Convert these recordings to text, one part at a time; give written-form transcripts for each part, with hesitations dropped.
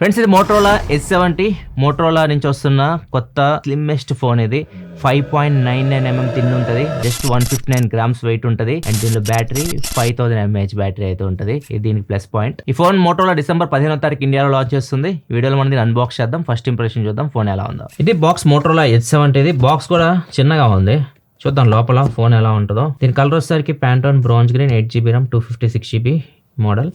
Friends, ఇది Motorola S70 Motorola నుంచి వస్తున్న కొత్త స్లిమ్మెస్ట్ ఫోన్. ఇది 5.99mm తిన్ ఉంటుంది. జస్ట్ 159 గ్రామ్స్ వెయిట్ ఉంటుంది. అండ్ దీనిలో బ్యాటరీ 5000 mAh బ్యాటరీ అయితే ఉంటుంది. ఇది దీనికి ప్లస్ పాయింట్. ఈ ఫోన్ మోటరోలా డిసెంబర్ 15వ తారీఖు ఇండియాలో లాంచ్ చేస్తుంది. ఈ వీడియోలో మనం దీన్ని అన్బాక్స్ చేద్దాం. ఫస్ట్ ఇంప్రెషన్ చూద్దాం ఫోన్ ఎలా ఉందో. ఇది బాక్స్ మోటరోలా S70. ఇది బాక్స్ కూడా చిన్నగా ఉంది. చూద్దాం లోపల ఫోన్ ఎలా ఉంటుందో. దీని కలర్ వచ్చేసరికి pontoon bronze green, 8GB RAM, 256GB model.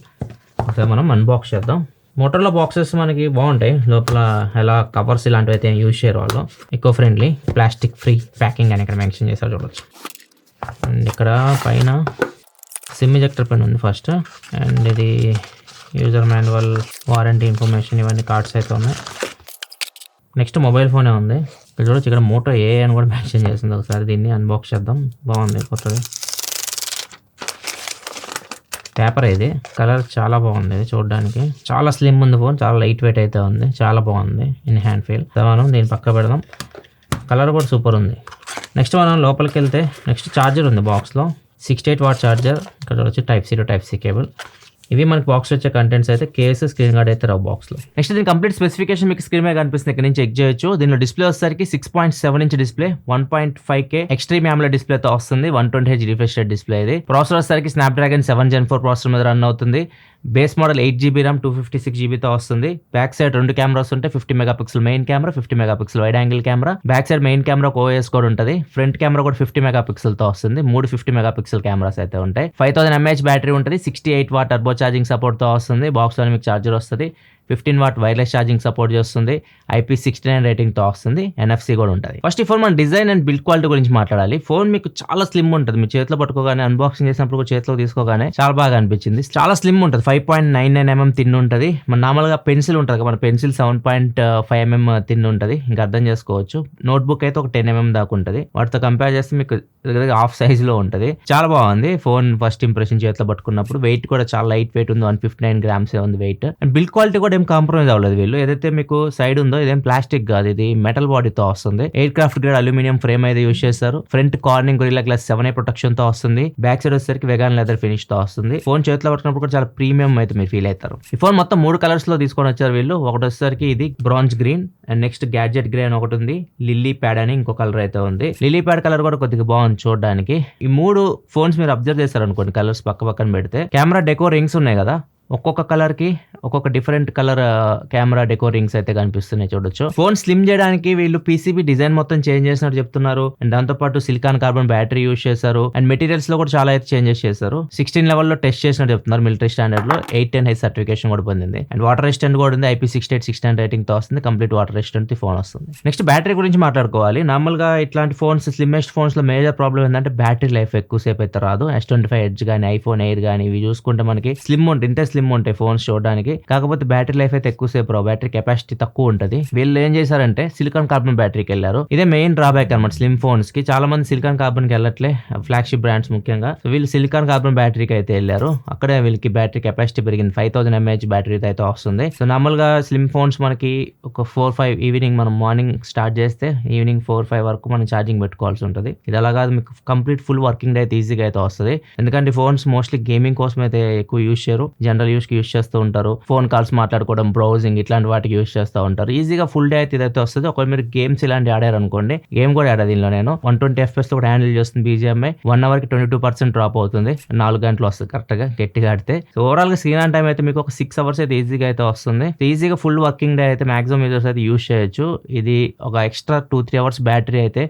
ఒకసారి మనం అన్బాక్స్ చేద్దాం. మోటర్లో బాక్సెస్ మనకి బాగుంటాయి. లోపల ఎలా కవర్స్ ఇలాంటివి అయితే యూజ్ చేయరు వాళ్ళు. Eco friendly, plastic free packing అని ఇక్కడ మెన్షన్ చేశారు చూడవచ్చు. అండ్ ఇక్కడ పైన సిమ్ ఎజెక్టర్ పెన్ ఉంది ఫస్ట్. అండ్ ఇది యూజర్ మాన్యువల్, వారంటీ ఇన్ఫర్మేషన్, ఇవన్నీ కార్డ్స్ అయితే ఉన్నాయి. నెక్స్ట్ మొబైల్ ఫోనే ఉంది. ఇక్కడ చూడొచ్చు, ఇక్కడ మోటో ఏ అని కూడా మెన్షన్ చేసింది. ఒకసారి దీన్ని అన్బాక్స్ చేద్దాం. బాగుంది కొత్తది. పేపర్ ఇది, కలర్ చాలా బాగుంది. ఇది చూడడానికి చాలా స్లిమ్ ఉంది ఫోన్. చాలా లైట్ వెయిట్ అయితే ఉంది. చాలా బాగుంది ఇన్ హ్యాండ్ ఫీల్. మనం దీన్ని పక్క పెడదాం. కలర్ కూడా సూపర్ ఉంది. నెక్స్ట్ మనం లోపలికి వెళ్తే నెక్స్ట్ ఛార్జర్ ఉంది బాక్స్లో. 68W charger. ఇక్కడ వచ్చి Type-C to Type-C కేబుల్. ఇవి మనకి బాక్స్ వచ్చే కంటెంట్స్ అయితే. కేసు, స్క్రీన్ గార్డ్ అయితే రావు బాక్స్లో. నెక్స్ట్ దీని కంప్లీట్ స్పెసిఫికేషన్ మీకు స్క్రీన్ మీద కనిపిస్తుంది. ఇక్కడ నుంచి చెక్ చేయొచ్చు. దీనిలో డిస్ప్లే వచ్చేసరికి 6.7 డిస్ప్లే, 1.5K ఎక్స్ట్రీమ్ AMOLED డిస్ప్లేతో వస్తుంది. 120Hz refresh rate display. ఇది ప్రాసెసర్ వచ్చేసరికి స్నాప్డ్రాగన్ 7 Gen 4 ప్రాసెసర్ మీద రన్ అవుతుంది. బేస్ మోడల్ 8GB RAM, 256GBతో వస్తుంది. బ్యాక్ సైడ్ 2 కెమెరాస్ ఉంటాయి. 50 MP main camera, 50 MP wide angle camera. Back side main camera OIS కూడా ఉంటుంది. Front camera కూడా 50 MP వస్తుంది. 3 50 MP కెమెరాస్ అయితే ఉంటాయి. 5000 mAh బ్యాటరీ ఉంటుంది. 68W టర్బో ఛార్జింగ్ సపోర్ట్ తో వస్తుంది. బాక్స్ లో మీకు ఛార్జర్ వస్తుంది. 15W వైర్లెస్ ఛార్జింగ్ సపోర్ట్ చేస్తుంది. IP69 రేటింగ్ తో వస్తుంది. NFC కూడా ఉంటుంది. ఫస్ట్ ఈ ఫోన్ మన డిజైన్ అండ్ బిల్డ్ క్వాలిటీ గురించి మాట్లాడాలి. ఫోన్ మీకు చాలా స్లిమ్ ఉంటుంది. మీ చేతిలో పట్టుకోగానే, అన్బాక్సింగ్ చేసినప్పుడు కూడా చేతిలో తీసుకోగానే చాలా బాగా అనిపించింది. చాలా స్లిమ్ ఉంటుంది. 5.99mm తిన్ ఉంటుంది. మన నార్మల్ గా పెన్సిల్ ఉంటుంది. మన పెన్సిల్ 7.5mm తిన్ ఉంటుంది. ఇంకా అర్థం చేసుకోవచ్చు. నోట్బుక్ అయితే ఒక 10mm దాకా ఉంటుంది. వాటితో కంపేర్ చేస్తే మీకు హాఫ్ సైజ్ లో ఉంటుంది. చాలా బాగుంది ఫోన్. ఫస్ట్ ఇంప్రెషన్ చేతిలో పట్టుకున్నప్పుడు వెయిట్ కూడా చాలా లైట్ వెయిట్ ఉంది. 159 గ్రామ్స్ ఉంది వెయిట్. అండ్ బిల్డ్ క్వాలిటీ కూడా ఏం కాంప్రమైజ్ అవ్వలేదు వీళ్ళు. ఏదైతే మీకు సైడ్ ఉందో ఇదేం ప్లాస్టిక్ కాదు. ఇది మెటల్ బాడీతో వస్తుంది. Aircraft grade aluminium frame అయితే యూజ్ చేస్తారు. Front Corning Gorilla glass 7A protection తో వస్తుంది. బ్యాక్ సైడ్ వచ్చేసరికి వెగాన్ లెదర్ ఫినిష్ తో వస్తుంది. ఫోన్ చేతిలో పట్టుకున్నప్పుడు కూడా చాలా ప్రీమియం అయితే మీరు ఫీల్ అవుతారు. ఈ ఫోన్ మొత్తం 3 కలర్స్ లో తీసుకొని వచ్చారు వీళ్ళు. ఒకటి వచ్చేసరికి ఇది bronze green, and next gadget grey అని ఒకటి ఉంది. లిల్లీ ప్యాడ్ అని ఇంకో కలర్ అయితే ఉంది. లిల్లీ ప్యాడ్ కలర్ కూడా కొద్దిగా బాగుంది చూడడానికి. ఈ 3 ఫోన్స్ మీరు అబ్జర్వ్ చేస్తారు అనుకోండి, కలర్స్ పక్క పక్కన పెడితే కెమెరా డెకో రింగ్స్ ఉన్నాయి కదా, ఒక్కొక్క కలర్ కి ఒక్కొక్క different colour camera deco rings అయితే కనిపిస్తున్నాయి చూడొచ్చు. ఫోన్ స్లిమ్ చేయడానికి వీళ్ళు PCB డిజైన్ మొత్తం చేంజ్ చేసినట్టు చెప్తున్నారు. అండ్ దాంతో పాటు సిలికాన్ కార్బన్ బ్యాటరీ యూజ్ చేశారు. అండ్ మెటీరియల్స్ లో కూడా చాలా అయితే చేంజెస్ చేశారు. 16 లెవెల్లో టెస్ట్ చేసినట్టు చెప్తున్నారు. మిలిటరీ స్టాండర్డ్ లో 810H సర్టిఫికేషన్ కూడా పొందింది. అండ్ వాటర్ రెసిస్టెంట్ కూడా ఉంది. IP6869 రేటింగ్ తో వస్తుంది. కంప్లీట్ వాటర్ రెసిస్టెంట్ ఫోన్ వస్తుంది. నెక్స్ట్ బ్యాటరీ గురించి మాట్లాడుకోవాలి. నార్మల్ గా ఇట్లాంటి ఫోన్స్, స్లిమ్మెస్ట్ ఫోన్స్ లో మేజర్ ప్రాబ్లం ఏంటంటే బ్యాటరీ లైఫ్ ఎక్కువసేపు అయితే రాదు. S25 Edge కానీ, iPhone Air కానీ ఇవి చూసుకుంటే మనకి స్లిమ్ ఉంటాయి. ఇంతే స్లిమ్ ఉంటాయి ఫోన్స్ చూడడానికి. కాకపోతే బ్యాటరీ లైఫ్ అయితే ఎక్కువసేపు రావు. బ్యాటరీ కెపాసిటీ తక్కువ ఉంటుంది. వీళ్ళు ఏం చేశారంటే సిలికాన్ కార్బన్ బ్యాటరీకి వెళ్ళారు. ఇదే మెయిన్ డ్రాబ్యాక్ అనమాట స్లిమ్ ఫోన్స్ కి. చాలా మంది సిలికాన్ కార్బన్ కి వెళ్ళట్లే, ఫ్లాగ్షిప్ బ్రాండ్స్ ముఖ్యంగా. సో వీళ్ళు సిలికాన్ కార్బన్ బ్యాటరీకి అయితే వెళ్ళారు. అక్కడే వీళ్ళకి బ్యాటరీ కెపాసిటీ పెరిగింది. 5000 mAh బ్యాటరీ అయితే వస్తుంది. సో నార్మల్ గా స్లిమ్ ఫోన్స్ మనకి ఒక 4-5 ఈవినింగ్, మనం మార్నింగ్ స్టార్ట్ చేస్తే ఈవినింగ్ 4-5 వరకు మనం ఛార్జింగ్ పెట్టుకోవాల్సి ఉంటుంది. ఇది అలా కాదు, మీకు కంప్లీట్ ఫుల్ వర్కింగ్ డే అయితే ఈజీగా అయితే వస్తుంది. ఎందుకంటే ఫోన్స్ మోస్ట్లీ గేమింగ్ కోసం అయితే ఎక్కువ యూజ్ చేయరు. జనరల్ యూస్ కి యూజ్ చేస్తూ ఉంటారు. ఫోన్ కాల్స్ మాట్లాడుకోవడం, బ్రౌజింగ్ ఇట్లాంటి వాటికి యూజ్ చేస్తూ ఉంటారు. ఈజీగా ఫుల్ డే అయితే ఇదైతే వస్తుంది. ఒకవేళ మీరు గేమ్స్ ఇలాంటి ఆడారు అనుకోండి, గేమ్ కూడా ఆడా దీనిలో నేను 120 FPS తో కూడా హ్యాండిల్ చేస్తుంది. BGMI 1 hour కి 22% డ్రాప్ అవుతుంది. 4 గంటలు వస్తుంది కరెక్ట్ గా గట్టిగా ఆడితే. సో ఓవరాల్ గా స్క్రీన్ ఆన్ టైం అయితే మీకు ఒక 6 hours అయితే ఈజీగా అయితే వస్తుంది. ఈజీగా ఫుల్ వర్కింగ్ డే అయితే మాక్సిమం యూజర్స్ అయితే యూజ్ చేయొచ్చు. ఇది ఒక ఎక్స్ట్రా 2-3 hours బ్యాటరీ అయితే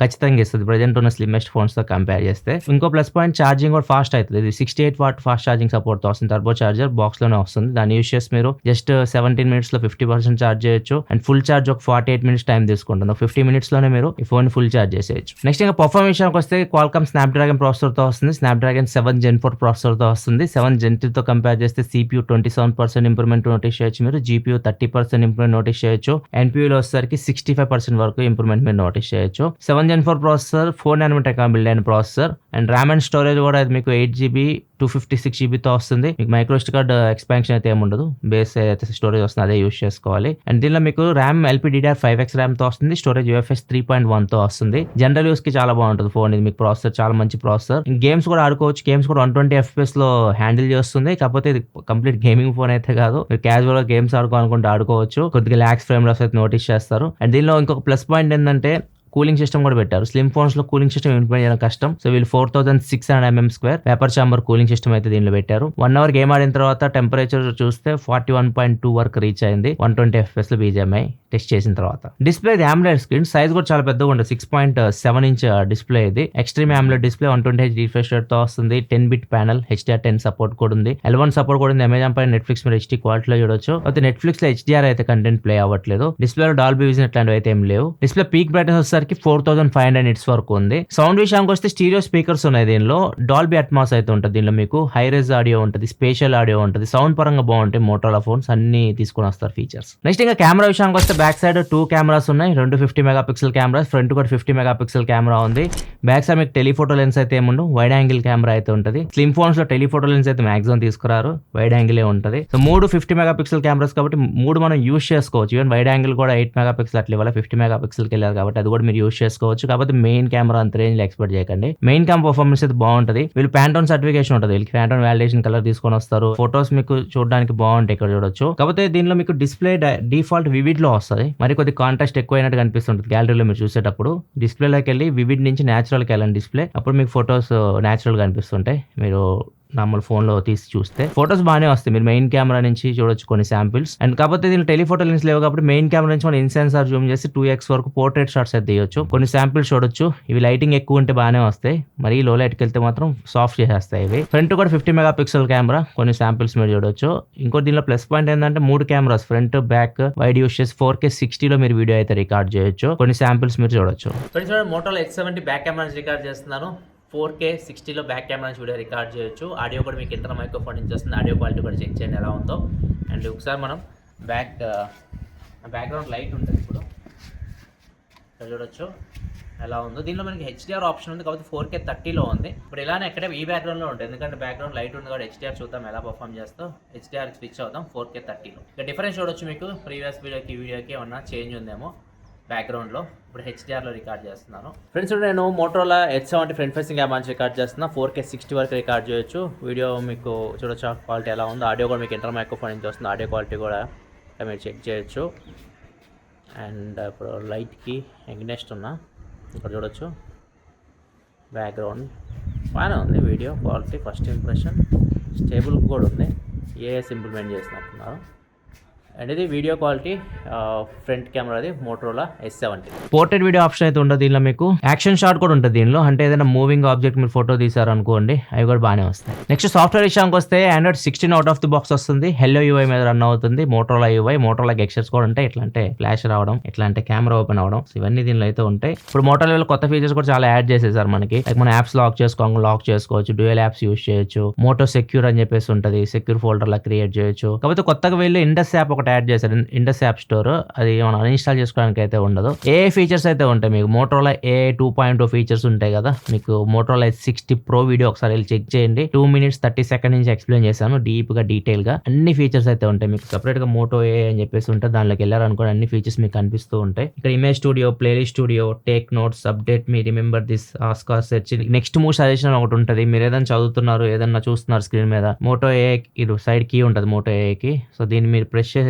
ఖచ్చితంగా ఇస్తుంది ప్రెజెంట్ ఉన్న స్లిమ్మెస్ట్ ఫోన్స్ తో కంపేర్ చేస్తే. ఇంకో ప్లస్ పాయింట్, ఛార్జింగ్ కూడా ఫాస్ట్ అవుతుంది. ఇది 68W ఫాస్ట్ ఛార్జింగ్ సపోర్ట్ తో వస్తుంది. టర్బో ఛార్జర్ బాక్స్ లోనే వస్తుంది. దాన్ని యూజ్ చేసి మీరు జస్ట్ 17 minutes లో 50% ఛార్జ్ చేయొచ్చు. అండ్ ఫుల్ ఛార్జ్ ఒక 48 minutes టైం తీసుకుంటుంది. 50 minutes లోనే మీరు ఈ ఫోన్ ఫుల్ ఛార్జ్ చేసేయచ్చు. నెక్స్ట్ ఇంకా పర్ఫార్మెన్స్ విషయానికి వస్తే క్వాల్కామ్ స్నాప్డ్రాగన్ ప్రాసెసర్ తో వస్తుంది. స్నాప్డ్రాగన్ 7 Gen 4 ప్రాసెసర్ తో వస్తుంది. 7 Gen 3 తో కంపేర్ చేస్తే CPU 27% ఇంప్రూవ్మెంట్ నోటీస్ చేయొచ్చు మీరు. GPU 30% ఇంప్రూవ్మెంట్ నోటీస్ చేయొచ్చు. NPU లో వచ్చేసరికి 65% వరకు ఇంప్రూవ్మెంట్ మీరు నోటీస్ చేయొచ్చు. 7 Gen 4 ప్రాసెసర్, 4 nm బిల్డ్ అయిన processor. And RAM and storage కూడా మీకు 8GB 256GB వస్తుంది. మీకు మైక్రోస్డ్ కార్డ్ ఎక్స్పాన్షన్ అయితే ఏముండదు, బేస్ అయితే స్టోరేజ్ వస్తుంది అదే యూస్ చేసుకోవాలి. అండ్ దీనిలో మీకు ర్యామ్ LPDDR5X ర్యామ్ తో వస్తుంది, స్టోరేజ్ UFS 3.1 తో వస్తుంది. జనరల్ యూస్ కి చాలా బాగుంటుంది ఫోన్ ఇది. మీకు ప్రాసెసర్ చాలా మంచి ప్రాసెసర్, గేమ్స్ కూడా ఆడుకోవచ్చు. గేమ్స్ కూడా 120 FPS లో హ్యాండిల్ చేస్తుంది. కాకపోతే ఇది కంప్లీట్ గేమింగ్ ఫోన్ అయితే కాదు, మీరు క్యాజువల్ గా గేమ్స్ ఆడుకోవాలనుకుంటే ఆడుకోవచ్చు. కొద్దిగా ల్యాక్స్ ఫ్రేమ్ లాస్ అయితే నోటీస్ చేస్తారు. అండ్ దీనిలో ఇంకొక ప్లస్ పాయింట్ ఏంటంటే కూలింగ్ సిస్టమ్ కూడా పెట్టారు. స్లిమ్ ఫోన్స్ లో కూలింగ్ సిస్టమ్ ఇంప్లిమెంట్ చేయడం కష్టం. సో వీళ్ళు 4600 mm² paper chamber cooling system అయితే దీనిలో పెట్టారు. 1 hour గేమ్ ఆడిన తర్వాత టెంపరేచర్ చూస్తే 41.2 వరకు రీచ్ అయింది 120 FPS లో BGMI టెస్ట్ చేసిన తర్వాత. డిస్ప్లే AMOLED స్క్రీన్, సైజ్ కూడా చాలా పెద్దగా ఉంటుంది, 6.7 inch డిస్ప్లే ఇది. Extreme AMOLED display, 120Hz refresh rate తో వస్తుంది. 10-bit ప్యానల్, HDR10 సపోర్ట్ కూడా ఉంది. L1 సపోర్ట్ కూడా ఉంది. అమెజాన్ పై నెట్ఫ్లిక్స్ మీరు HD క్వాలిటీలో చూడొచ్చు. అయితే నెట్ఫ్లిక్స్ లో HDR అయితే కంటెంట్ ప్లే అవ్వట్లేదు. డిస్ప్లేలో డాల్బీ విజన్ ఇట్లాంటివి అయితే ఏం లేవు. డిస్ప్లే పీక్ బ్రైట్నెస్ 4500 nits వరకు ఉంది. సౌండ్ విషయానికి వస్తే స్టీరియో స్పీకర్స్ ఉన్నాయి దీనిలో. డాల్బీ అట్మాస్ అయితే ఉంటుంది దీనిలో. మీకు హై రేజ్ ఆడియో ఉంటుంది, స్పేషియల్ ఆడియో ఉంటుంది. సౌండ్ పరంగా బాగుంటాయి. మోటోలా ఫోన్స్ అన్ని తీసుకొని వస్తారు ఫీచర్స్. నెక్స్ట్ ఇంకా కెమెరా విషయానికి వస్తే బ్యాక్ సైడ్ 2 కెమెరాస్ ఉన్నాయి, 2 50 MP కెమెరాస్. ఫ్రంట్ కూడా 50 MP కెమెరా ఉంది. బ్యాక్ సైడ్ మీకు టెలిఫోటో లెన్స్ అయితే ఏముండు, వైడ్ యాంగిల్ కెమెరా అయితే ఉంటుంది. స్లిమ్ ఫోన్స్ లో టెలిఫోటో లెన్స్ అయితే మాక్సిమం తీసుకురారు, వైడ్ యాంగిల్ ఉంటుంది. సో 3 50 MP కెమెరాస్ కాబట్టి 3 మనం యూస్ చేసుకోవచ్చు. ఈవెన్ వైడ్ యాంగిల్ కూడా 8 MP అట్లా ఇవ్వాలి, 50 MP వెళ్ళారు కాబట్టి అది కూడా మీరు యూస్ చేసుకోవచ్చు. కాకపోతే మెయిన్ కెమెరా అంత రేంజ్ లో ఎక్స్పెక్ట్ చేయకండి. మెయిన్ క్యామ్ పర్ఫార్మెన్స్ అయితే బాగుంటుంది. వీళ్ళు ప్యాంటోన్ సర్టిఫికేషన్ ఉంటుంది, వీళ్ళకి ప్యాంటోన్ వాలిడేషన్ కలర్ తీసుకొని వస్తారు. ఫొటోస్ మీకు చూడడానికి బాగుంటాయి, ఇక్కడ చూడొచ్చు. కాకపోతే దీనిలో మీకు డిస్ప్లే డిఫాల్ట్ వివిడ్ లో వస్తుంది. మరి కొద్ది కాంట్రాస్ట్ ఎక్కువైనట్టు కనిపిస్తుంటుంది గ్యాలరీలో మీరు చూసేటప్పుడు. డిస్ప్లేలోకి వెళ్ళి వివిడ్ నుంచి న్యాచురల్ కి వెళ్ళండి డిస్ప్లే, అప్పుడు మీకు ఫొటోస్ న్యాచురల్ గా కనిపిస్తుంటాయి. మీరు నార్మల్ ఫోన్ లో తీసి చూస్తే ఫోటోస్ బాగానే వస్తాయి. మీరు మెయిన్ కెమెరా నుంచి చూడొచ్చు కొన్ని శాంపిల్స్. అండ్ కాకపోతే దీనిలో టెలిఫోటో లెన్స్ లేవు కాబట్టి మెయిన్ కెమెరా నుంచి మనం ఇన్సెన్సార్ జూమ్ చేసి 2x వరకు పోర్ట్రేట్ షాట్స్ అయితే తీయొచ్చు. కొన్ని శాంపిల్స్ చూడొచ్చు. ఇవి లైటింగ్ ఎక్కువ ఉంటే బాగానే వస్తాయి, మరి లో లైట్కి వెళ్తే మాత్రం సాఫ్ట్ చేసేస్తాయి ఇవి. ఫ్రంట్ కూడా 50 MP కెమెరా, కొన్ని శాంపిల్స్ మీరు చూడొచ్చు. ఇంకో దీనిలో ప్లస్ పాయింట్ ఏంటంటే 3 cameras, front back wide use చేసి 4K 60 లో మీరు వీడియో అయితే రికార్డ్ చేయొచ్చు. కొన్ని శాంపిల్స్ మీరు చూడొచ్చు. మోటోలో X70 బ్యాక్ కెమెరా రికార్డ్ చేస్తున్నాను. 4K 60 లో బ్యాక్ కెమెరా నుంచి వీడియో రికార్డ్ చేయొచ్చు. ఆడియో కూడా మీకు ఇంటర్నల్ మైక్రోఫోన్ నుంచి వస్తుంది. ఆడియో క్వాలిటీ కూడా చెక్ చేయండి ఎలా ఉందో. అండ్ ఒకసారి మనం బ్యాక్గ్రౌండ్ లైట్ ఉంటుంది, ఇప్పుడు చూడొచ్చు ఎలా ఉందో. దీనిలో మనకి HDR ఆప్షన్ ఉంది, కాబట్టి 4K 30లో ఉంది. ఇప్పుడు ఇలానే ఎక్కడ ఈ బ్యాక్గ్రౌండ్లో ఉంటుంది, ఎందుకంటే బ్యాక్గ్రౌండ్ లైట్ ఉంది కాబట్టి HDR చూద్దాం ఎలా పర్ఫామ్ చేస్తాం. HDR స్విచ్ అవుతాం 4K 30లో. ఇక డిఫరెన్స్ చూడొచ్చు మీకు, ప్రీవియస్ వీడియోకి ఏమన్నా చేంజ్ ఉందేమో బ్యాక్గ్రౌండ్లో. ఇప్పుడు HDRలో రికార్డ్ చేస్తున్నాను. ఫ్రెండ్స్ నేను మోటోలా H70 front facing camera record చేస్తున్నా. 4K 60 వరకు రికార్డ్ చేయొచ్చు. వీడియో మీకు చూడొచ్చు క్వాలిటీ ఎలా ఉందో. ఆడియో కూడా మీకు ఇంటర్నల్ మైక్రోఫోన్ నుంచి వస్తుంది. ఆడియో క్వాలిటీ కూడా మీరు చెక్ చేయొచ్చు. అండ్ ఇప్పుడు లైట్కి ఎగ్నెస్ట్ ఉన్నా, ఇక్కడ చూడొచ్చు బ్యాక్గ్రౌండ్ బాగానే ఉంది. Video quality first impression stable కూడా ఉంది. ఏఎస్ ఇంప్లిమెంట్ చేసినట్టున్నారు. అండ్ ఇది video quality front కెమెరాది మోటోలా S70. Portrait video option అయితే ఉండదు దీనిలో. మీకు యాక్షన్ షాట్ కూడా ఉంటుంది దీనిలో, అంటే ఏదైనా మూవింగ్ ఆబ్జెక్ట్ మీరు ఫోటో తీసారు అనుకోండి, అవి కూడా బాగానే వస్తాయి. నెక్స్ట్ సాఫ్ట్వేర్ విషయానికి వస్తే Android 16 out of the box వస్తుంది. Hello UI మీద రన్ అవుతుంది. మోటోలా UI, మోటోలా గెస్చర్స్ కూడా ఉంటాయి. ఎట్లా అంటే ఫ్లాష్ రావడం, ఎట్లా అంటే కెమెరా ఓపెన్ అవడం, ఇవన్నీ దీనిలో అయితే ఉంటాయి. ఇప్పుడు మోటోలా కొత్త ఫీచర్స్ కూడా చాలా యాడ్ చేసేసారు మనకి. లైక్ మన యాప్స్ లాక్ చేసుకోవచ్చు, డ్యూయల్ యాప్స్ యూస్ చేయొచ్చు. మోటో సెక్యూర్ అని చెప్పేసి ఉంటుంది, సెక్యూర్ ఫోల్డర్ లా క్రియేట్ చేయొచ్చు. కాకపోతే కొత్తగా వెళ్ళి ఇండస్ యాప్ ఒకటి యాడ్ చేశారు, ఇండస్ యాప్ స్టోర్. అది మనం అన్ఇన్స్టాల్ చేసుకోవడానికి అయితే ఉండదు. ఏ ఫీచర్స్ అయితే ఉంటాయి మీకు, మోటోలా AI 2.0 ఫీచర్స్ ఉంటాయి కదా. మీకు మోటోలా S60 Pro వీడియో ఒకసారి వెళ్ళి చెక్ చేయండి. 2 minutes 30 seconds నుంచి ఎక్స్ప్లెయిన్ చేశాను డీప్ గా డీటెయిల్ గా. అన్ని ఫీచర్స్ అయితే ఉంటాయి మీకు. సెపరేట్ గా మోటో AI అని చెప్పేసి ఉంటుంది, దానిలోకి వెళ్ళారనుకోండి అన్ని ఫీచర్స్ మీకు కనిపిస్తూ ఉంటాయి. ఇక్కడ image studio, playlist studio, take notes, update me, remember this, ask or search, next move suggestion ఒకటి ఉంటుంది. మీరు ఏదైనా చదువుతున్నారు, ఏదన్నా చూస్తున్నారు స్క్రీన్ మీద, మోటో AI ఇది సైడ్ కీ ఉంటుంది మోటో AIకి. సో దీన్ని మీరు ప్రెస్ చేసేస్తే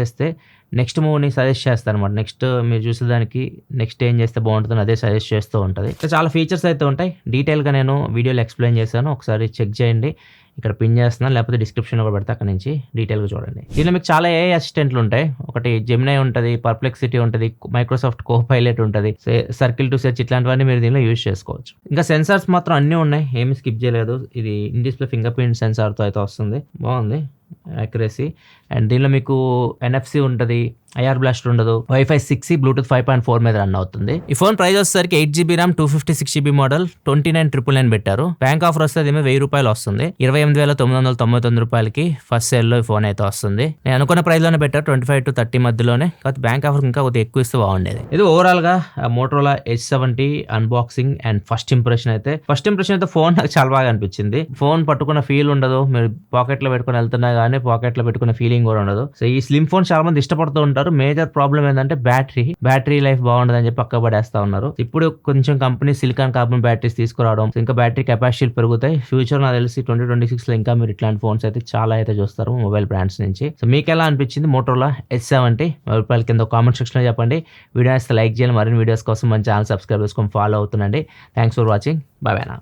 నెక్స్ట్ మూవ్ని సజెస్ట్ చేస్తారు అనమాట. నెక్స్ట్ మీరు చూసేదానికి నెక్స్ట్ ఏం చేస్తే బాగుంటుందని అదే సజెస్ట్ చేస్తూ ఉంటుంది. చాలా ఫీచర్స్ అయితే ఉంటాయి. డీటెయిల్గా నేను వీడియోలో ఎక్స్ప్లెయిన్ చేశాను, ఒకసారి చెక్ చేయండి. ఇక్కడ పిన్ చేస్తున్నాను, లేకపోతే డిస్క్రిప్షన్లో కూడా పెడతా, అక్కడ నుంచి డీటెయిల్గా చూడండి. దీనిలో మీకు చాలా AI అసిస్టెంట్లు ఉంటాయి. ఒకటి జెమినై ఉంటుంది, పర్ప్లెక్సిటీ ఉంటుంది, మైక్రోసాఫ్ట్ కోపైలట్ ఉంటుంది, సర్కిల్ టు సెర్చ్, ఇట్లాంటివన్నీ మీరు దీనిలో యూజ్ చేసుకోవచ్చు. ఇంకా సెన్సార్స్ మాత్రం అన్నీ ఉన్నాయి, ఏమి స్కిప్ చేయలేదు. ఇది ఇన్ డిస్ప్లే ఫింగర్ ప్రింట్ సెన్సార్తో అయితే వస్తుంది, బాగుంది. యాక్యురసీ. అండ్ దీనిలో మీకు NFC ఉంటుంది, IR బ్లాస్టర్ ఉండదు, వైఫై 6, బ్లూటూత్ 5.4 మీద రన్ అవుతుంది. ఈ ఫోన్ ప్రైస్ వచ్చేసరికి 8GB ర్యామ్ 256GB మోడల్ 29,999 పెట్టారు. బ్యాంక్ ఆఫర్ వస్తే అదేమో ₹1000 వస్తుంది. 28,999 రూపాయలకి ఫస్ట్ సేల్ లో ఈ ఫోన్ అయితే వస్తుంది. నేను అనుకున్న ప్రైస్ లోనే పెట్టారు, 25 to 30 మధ్యలోనే. కాకపోతే బ్యాంక్ ఆఫర్ ఇంకా కొద్దిగా ఎక్కువ ఇస్తే బాగుండేది. ఇది ఓవరాల్ గా Motorola H70 unboxing and first impression అయితే ఫోన్ నాకు చాలా బాగా అనిపించింది. ఫోన్ పట్టుకున్న ఫీల్ ఉండదు, మీరు పాకెట్ లో పెట్టుకుని వెళ్తున్నా కానీ పాకెట్ లో పెట్టుకున్న ఫీలింగ్ కూడా ఉండదు. సో ఈ స్లిమ్ ఫోన్ చాలా మంది ఇష్టపడుతూ ఉంటారు. మేజర్ ప్రాబ్లం ఏంటంటే బ్యాటరీ లైఫ్ బాగుండదు అని చెప్పి పక్క పడేస్తా ఉన్నారు. ఇప్పుడు కొంచెం కంపెనీ సిలికాన్ కార్బన్ బ్యాటరీస్ తీసుకురావడం, ఇంకా బ్యాటరీ కెపాసిటీలు పెరుగుతాయి. ఫ్యూచర్ నాకు తెలిసి 2026 లో ఇంకా మీరు ఇట్లాంటి ఫోన్స్ అయితే చాలా అయితే చూస్తారు మొబైల్ బ్రాండ్స్ నుంచి. సో మీకు ఎలా అనిపించింది మోటరోలా H70? రూపాయల కింద కామెంట్ సెక్షన్ లో చెప్పండి. వీడియో అయితే లైక్ చేయాలి. మరిన్ని వీడియోస్ కోసం మన ఛానల్ సబ్స్క్రైబ్ చేసుకొని ఫాలో అవుతుండండి. Thanks for watching. Bye bye నా.